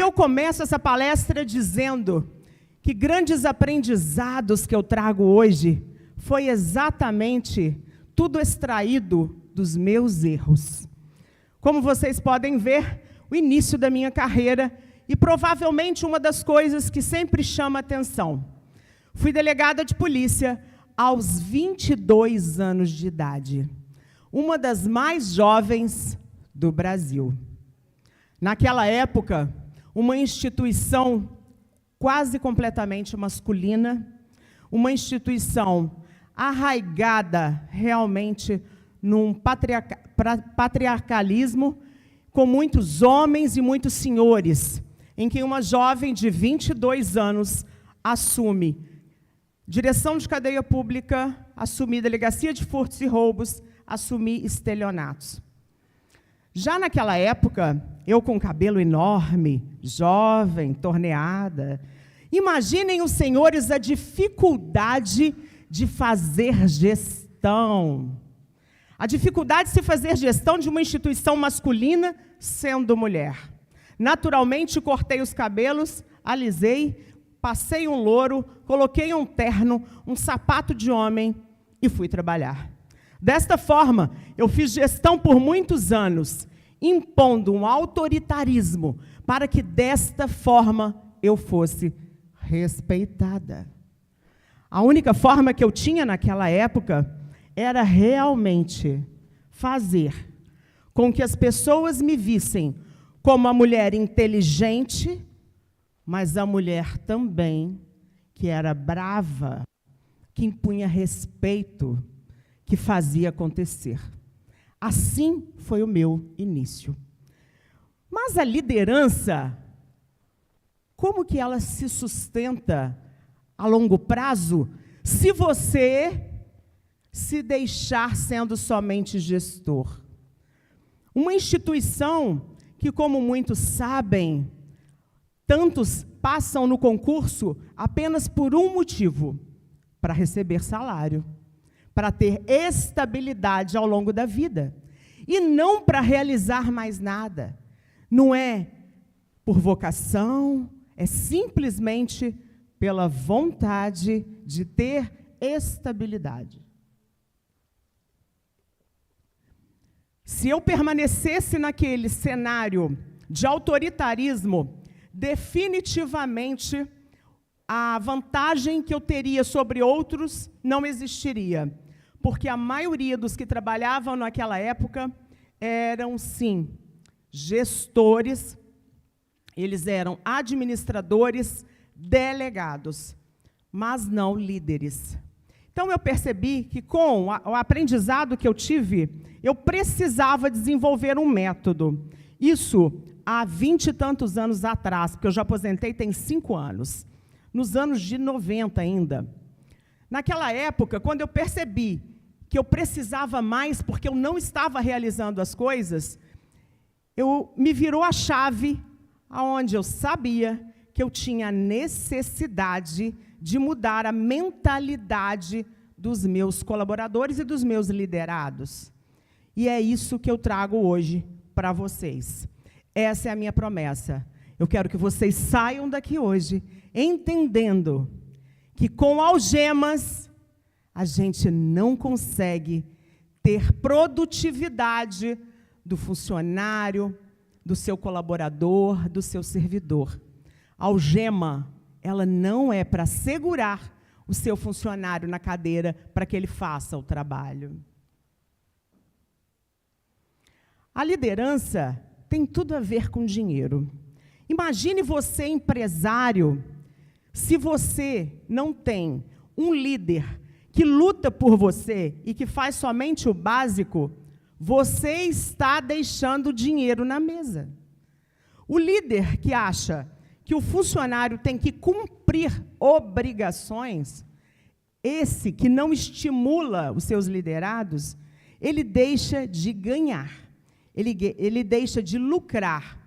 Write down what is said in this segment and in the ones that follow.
eu começo essa palestra dizendo que grandes aprendizados que eu trago hoje foi exatamente tudo extraído dos meus erros. Como vocês podem ver, o início da minha carreira e provavelmente uma das coisas que sempre chama atenção. Fui delegada de polícia aos 22 anos de idade, uma das mais jovens do Brasil. Naquela época, uma instituição quase completamente masculina, uma instituição arraigada realmente num patriarcalismo, com muitos homens e muitos senhores, em que uma jovem de 22 anos assume direção de cadeia pública, assume delegacia de furtos e roubos, assume estelionatos. Já naquela época, eu com cabelo enorme, jovem, torneada, imaginem os senhores a dificuldade de fazer gestão. A dificuldade de se fazer gestão de uma instituição masculina sendo mulher. Naturalmente, cortei os cabelos, alisei, passei um louro, coloquei um terno, um sapato de homem e fui trabalhar. Desta forma, eu fiz gestão por muitos anos, impondo um autoritarismo para que desta forma eu fosse respeitada. A única forma que eu tinha naquela época era realmente fazer com que as pessoas me vissem como a mulher inteligente, mas a mulher também que era brava, que impunha respeito, que fazia acontecer. Assim foi o meu início. Mas a liderança, como que ela se sustenta a longo prazo se você se deixar sendo somente gestor? Uma instituição que, como muitos sabem, tantos passam no concurso apenas por um motivo: para receber salário, para ter estabilidade ao longo da vida, e não para realizar mais nada. Não é por vocação, é simplesmente pela vontade de ter estabilidade. Se eu permanecesse naquele cenário de autoritarismo, definitivamente a vantagem que eu teria sobre outros não existiria, porque a maioria dos que trabalhavam naquela época eram, sim, gestores, eles eram administradores, delegados, mas não líderes. Então, eu percebi que, com o aprendizado que eu tive, eu precisava desenvolver um método. Isso há 20 e tantos anos atrás, porque eu já aposentei tem 5 anos, nos anos de 90 ainda. Naquela época, quando eu percebi que eu precisava mais, porque eu não estava realizando as coisas, me virou a chave, aonde eu sabia que eu tinha necessidade de mudar a mentalidade dos meus colaboradores e dos meus liderados. E é isso que eu trago hoje para vocês. Essa é a minha promessa. Eu quero que vocês saiam daqui hoje entendendo que com algemas a gente não consegue ter produtividade do funcionário, do seu colaborador, do seu servidor. A algema, ela não é para segurar o seu funcionário na cadeira para que ele faça o trabalho. A liderança tem tudo a ver com dinheiro. Imagine você, empresário, se você não tem um líder que luta por você e que faz somente o básico, você está deixando dinheiro na mesa. O líder que acha que o funcionário tem que cumprir obrigações, esse que não estimula os seus liderados, ele deixa de ganhar, ele deixa de lucrar.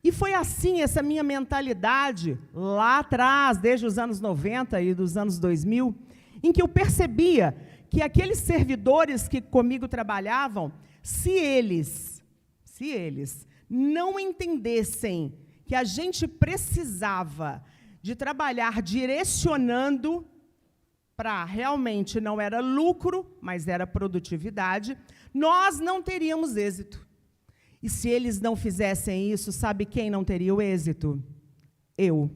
E foi assim essa minha mentalidade, lá atrás, desde os anos 90 e dos anos 2000, em que eu percebia que aqueles servidores que comigo trabalhavam, se eles não entendessem que a gente precisava de trabalhar direcionando para realmente não era lucro, mas era produtividade, nós não teríamos êxito. E se eles não fizessem isso, sabe quem não teria o êxito? Eu.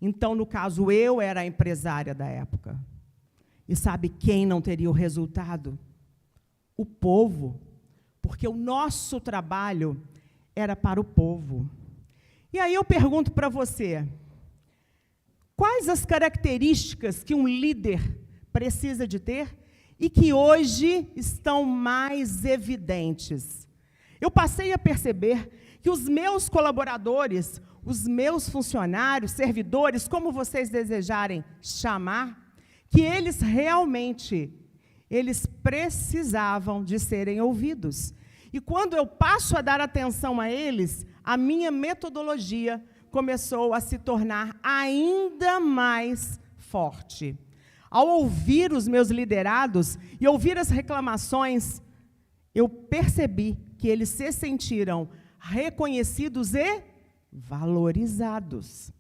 Então, no caso, eu era a empresária da época. E sabe quem não teria o resultado? O povo. Porque o nosso trabalho era para o povo. E aí eu pergunto para você, quais as características que um líder precisa de ter e que hoje estão mais evidentes? Eu passei a perceber que os meus colaboradores, os meus funcionários, servidores, como vocês desejarem chamar, que eles realmente, eles precisavam de serem ouvidos. E quando eu passo a dar atenção a eles, a minha metodologia começou a se tornar ainda mais forte. Ao ouvir os meus liderados e ouvir as reclamações, eu percebi que eles se sentiram reconhecidos e valorizados.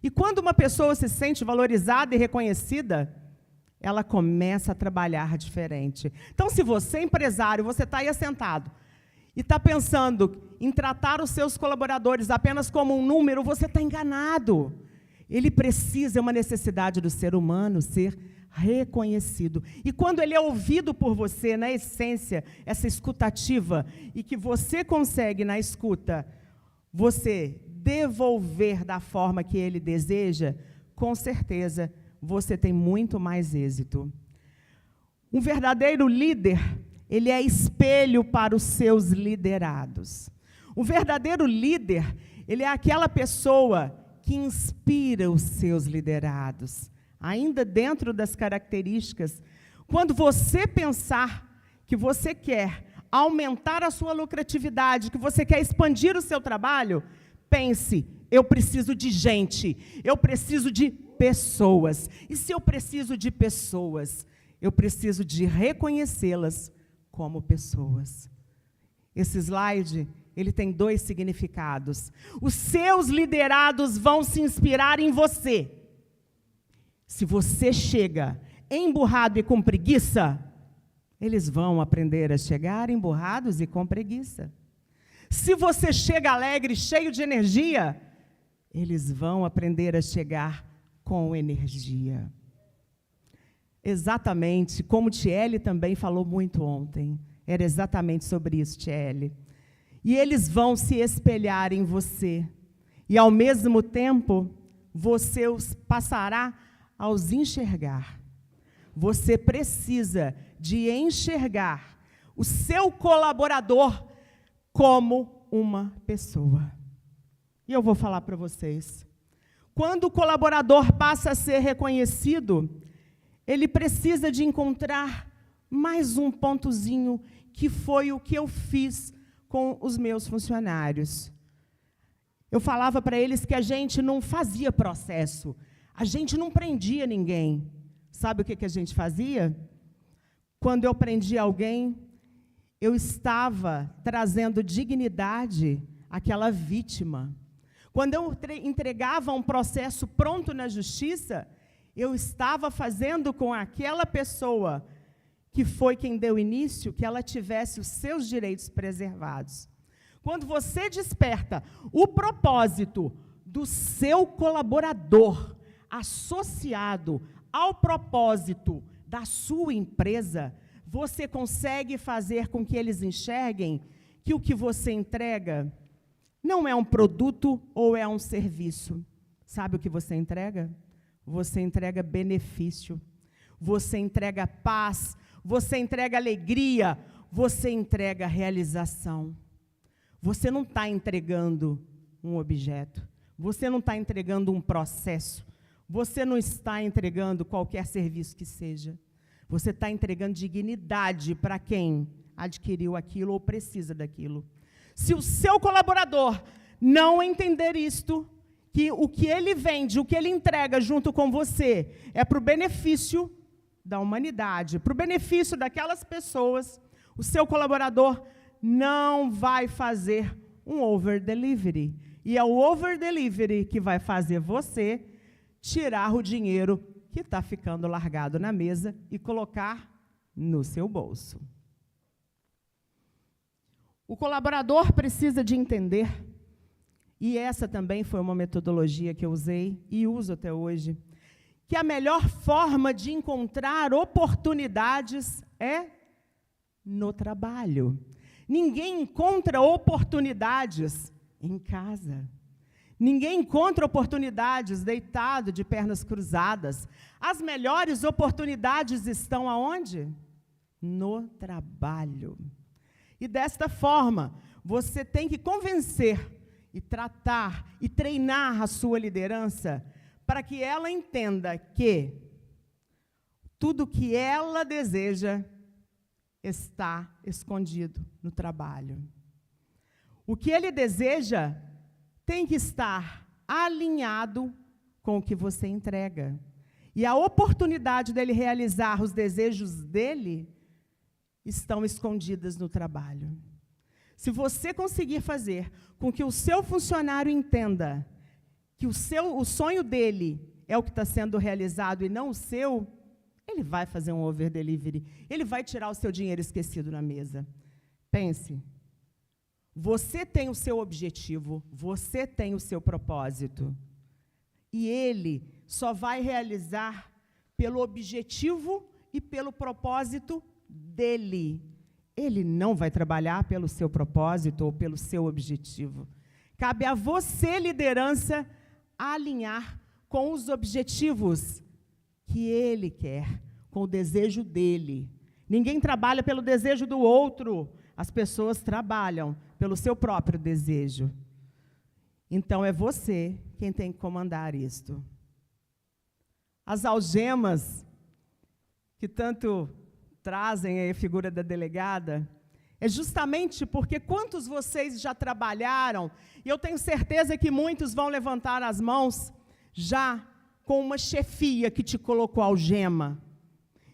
E quando uma pessoa se sente valorizada e reconhecida, ela começa a trabalhar diferente. Então, se você é empresário, você está aí assentado, e está pensando em tratar os seus colaboradores apenas como um número, você está enganado. Ele precisa, é uma necessidade do ser humano, ser reconhecido. E quando ele é ouvido por você, na essência, essa escutativa, e que você consegue, na escuta, você devolver da forma que ele deseja, com certeza, você tem muito mais êxito. Um verdadeiro líder, ele é espelho para os seus liderados. Um verdadeiro líder, ele é aquela pessoa que inspira os seus liderados. Ainda dentro das características, quando você pensar que você quer aumentar a sua lucratividade, que você quer expandir o seu trabalho, pense, eu preciso de gente, eu preciso de pessoas. E se eu preciso de pessoas, eu preciso de reconhecê-las como pessoas. Esse slide, ele tem 2 significados. Os seus liderados vão se inspirar em você. Se você chega emburrado e com preguiça, eles vão aprender a chegar emburrados e com preguiça. Se você chega alegre, cheio de energia, eles vão aprender a chegar com energia. Exatamente, como Tiele também falou muito ontem. Era exatamente sobre isso, Tiele. E eles vão se espelhar em você. E, ao mesmo tempo, você os passará a os enxergar. Você precisa de enxergar o seu colaborador como uma pessoa. E eu vou falar para vocês. Quando o colaborador passa a ser reconhecido, ele precisa de encontrar mais um pontozinho, que foi o que eu fiz com os meus funcionários. Eu falava para eles que a gente não fazia processo, a gente não prendia ninguém. Sabe o que a gente fazia? Quando eu prendia alguém, eu estava trazendo dignidade àquela vítima. Quando eu entregava um processo pronto na justiça, eu estava fazendo com aquela pessoa, que foi quem deu início, que ela tivesse os seus direitos preservados. Quando você desperta o propósito do seu colaborador associado ao propósito da sua empresa, você consegue fazer com que eles enxerguem que o que você entrega não é um produto ou é um serviço. Sabe o que você entrega? Você entrega benefício, você entrega paz, você entrega alegria, você entrega realização. Você não está entregando um objeto, você não está entregando um processo, você não está entregando qualquer serviço que seja. Você está entregando dignidade para quem adquiriu aquilo ou precisa daquilo. Se o seu colaborador não entender isto, que o que ele vende, o que ele entrega junto com você, é para o benefício da humanidade, para o benefício daquelas pessoas, o seu colaborador não vai fazer um over-delivery. E é o over delivery que vai fazer você tirar o dinheiro que está ficando largado na mesa e colocar no seu bolso. O colaborador precisa de entender, e essa também foi uma metodologia que eu usei e uso até hoje, que a melhor forma de encontrar oportunidades é no trabalho. Ninguém encontra oportunidades em casa. Ninguém encontra oportunidades deitado de pernas cruzadas. As melhores oportunidades estão aonde? No trabalho. E desta forma, você tem que convencer e tratar e treinar a sua liderança para que ela entenda que tudo que ela deseja está escondido no trabalho. O que ele deseja tem que estar alinhado com o que você entrega. E a oportunidade dele realizar os desejos dele estão escondidas no trabalho. Se você conseguir fazer com que o seu funcionário entenda que o sonho dele é o que está sendo realizado e não o seu, ele vai fazer um over delivery. Ele vai tirar o seu dinheiro esquecido na mesa. Pense. Você tem o seu objetivo, você tem o seu propósito. E ele só vai realizar pelo objetivo e pelo propósito dele. Ele não vai trabalhar pelo seu propósito ou pelo seu objetivo. Cabe a você, liderança, alinhar com os objetivos que ele quer, com o desejo dele. Ninguém trabalha pelo desejo do outro. As pessoas trabalham pelo seu próprio desejo. Então, é você quem tem que comandar isto. As algemas, que tanto trazem a figura da delegada, é justamente porque quantos vocês já trabalharam, e eu tenho certeza que muitos vão levantar as mãos, já com uma chefia que te colocou algema.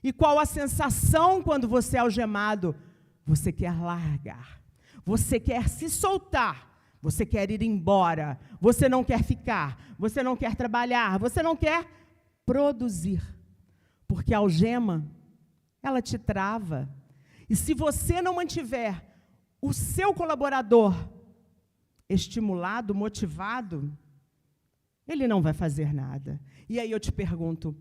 E qual a sensação quando você é algemado? Você quer largar, você quer se soltar, você quer ir embora, você não quer ficar, você não quer trabalhar, você não quer produzir. Porque a algema, ela te trava. E se você não mantiver o seu colaborador estimulado, motivado, ele não vai fazer nada. E aí eu te pergunto,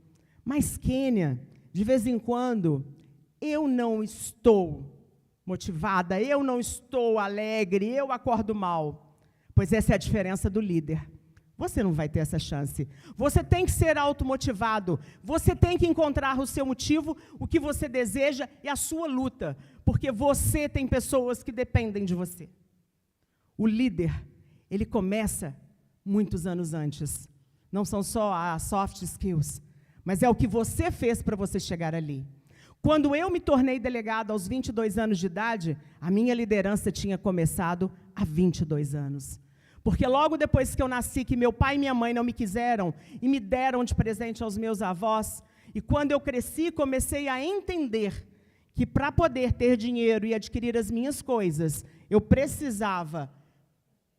mas Kênia, de vez em quando, eu não estou motivada, eu não estou alegre, eu acordo mal. Pois essa é a diferença do líder. Você não vai ter essa chance. Você tem que ser automotivado. Você tem que encontrar o seu motivo, o que você deseja e a sua luta. Porque você tem pessoas que dependem de você. O líder, ele começa muitos anos antes. Não são só as soft skills, mas é o que você fez para você chegar ali. Quando eu me tornei delegada aos 22 anos de idade, a minha liderança tinha começado há 22 anos. Porque logo depois que eu nasci, que meu pai e minha mãe não me quiseram e me deram de presente aos meus avós, e quando eu cresci, comecei a entender que para poder ter dinheiro e adquirir as minhas coisas, eu precisava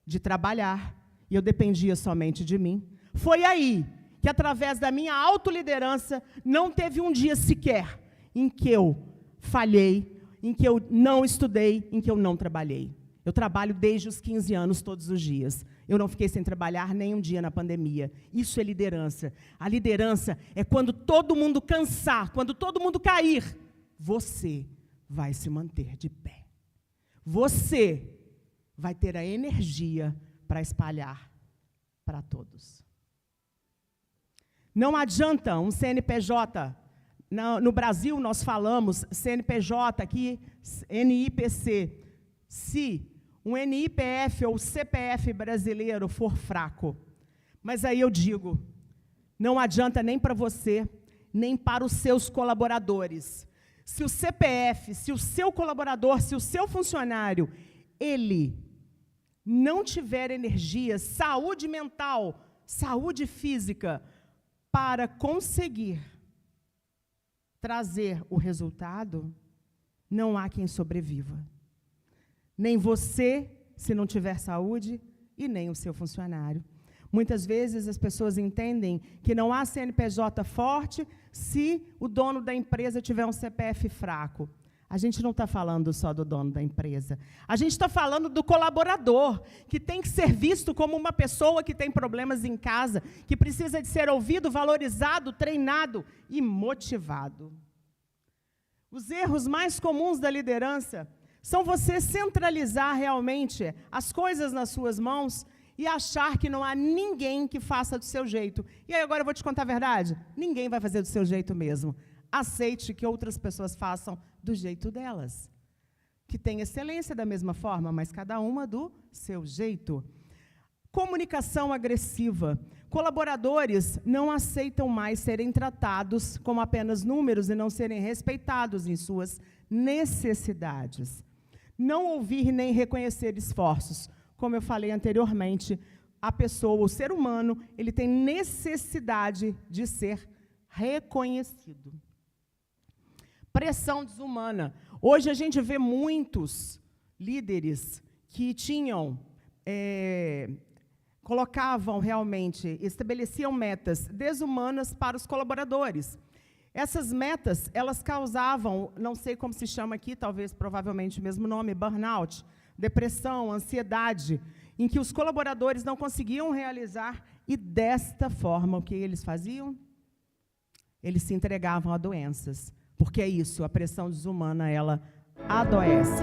de trabalhar, e eu dependia somente de mim. Foi aí que, através da minha autoliderança, não teve um dia sequer em que eu falhei, em que eu não estudei, em que eu não trabalhei. Eu trabalho desde os 15 anos, todos os dias. Eu não fiquei sem trabalhar nem um dia na pandemia. Isso é liderança. A liderança é quando todo mundo cansar, quando todo mundo cair, você vai se manter de pé. Você vai ter a energia para espalhar para todos. Não adianta um CNPJ. No Brasil, nós falamos CNPJ, aqui, NIPC. Se um NIPF ou CPF brasileiro for fraco. Mas aí eu digo, não adianta nem para você, nem para os seus colaboradores. Se o CPF, se o seu colaborador, se o seu funcionário, ele não tiver energia, saúde mental, saúde física, para conseguir trazer o resultado, não há quem sobreviva. Nem você, se não tiver saúde, e nem o seu funcionário. Muitas vezes as pessoas entendem que não há CNPJ forte se o dono da empresa tiver um CPF fraco. A gente não está falando só do dono da empresa. A gente está falando do colaborador, que tem que ser visto como uma pessoa que tem problemas em casa, que precisa de ser ouvido, valorizado, treinado e motivado. Os erros mais comuns da liderança são você centralizar realmente as coisas nas suas mãos e achar que não há ninguém que faça do seu jeito. E aí agora eu vou te contar a verdade. Ninguém vai fazer do seu jeito mesmo. Aceite que outras pessoas façam do jeito delas. Que tem excelência da mesma forma, mas cada uma do seu jeito. Comunicação agressiva. Colaboradores não aceitam mais serem tratados como apenas números e não serem respeitados em suas necessidades. Não ouvir nem reconhecer esforços. Como eu falei anteriormente, a pessoa, o ser humano, ele tem necessidade de ser reconhecido. Pressão desumana. Hoje a gente vê muitos líderes que colocavam realmente, estabeleciam metas desumanas para os colaboradores. Essas metas, elas causavam, não sei como se chama aqui, talvez, provavelmente o mesmo nome, burnout, depressão, ansiedade, em que os colaboradores não conseguiam realizar, e desta forma, o que eles faziam? Eles se entregavam a doenças, porque é isso, a pressão desumana, ela adoece.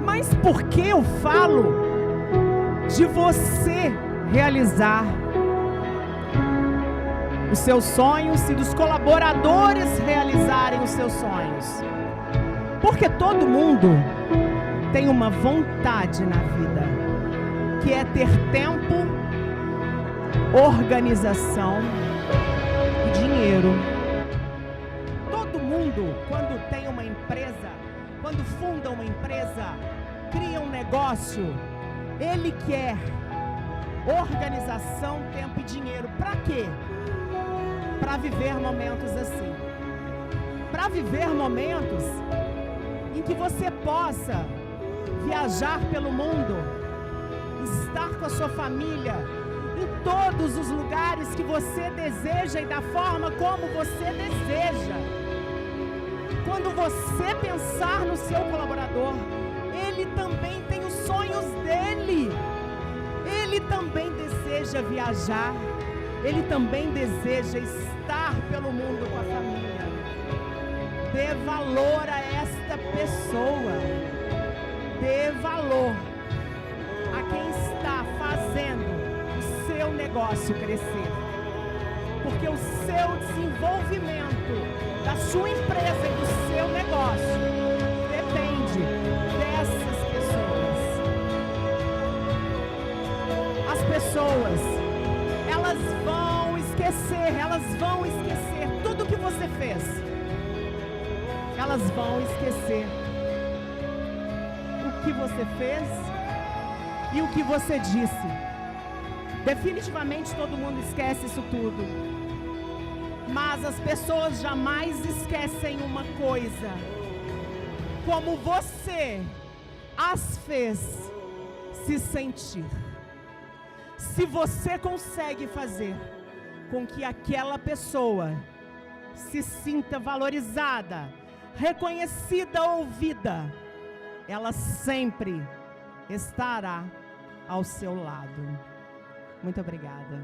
Mas por que eu falo de você realizar os seus sonhos e dos colaboradores realizarem os seus sonhos? Porque todo mundo tem uma vontade na vida, que é ter tempo, organização e dinheiro. Todo mundo, quando tem uma empresa, quando funda uma empresa, cria um negócio, ele quer organização, tempo e dinheiro. Para quê? Para viver momentos assim. Para viver momentos em que você possa viajar pelo mundo, estar com a sua família, em todos os lugares que você deseja e da forma como você deseja. Quando você pensar no seu colaborador, ele também tem os sonhos dele. Ele também deseja viajar, ele também deseja estar pelo mundo com a família. Dê valor a esta pessoa. Dê valor a quem está fazendo o seu negócio crescer. Porque o seu desenvolvimento da sua empresa e do seu negócio depende dessas pessoas. As pessoas, elas vão esquecer tudo que você fez. Elas vão esquecer o que você fez e o que você disse. Definitivamente todo mundo esquece isso tudo. Mas as pessoas jamais esquecem uma coisa: como você as fez se sentir. Se você consegue fazer com que aquela pessoa se sinta valorizada, reconhecida, ouvida, ela sempre estará ao seu lado. Muito obrigada.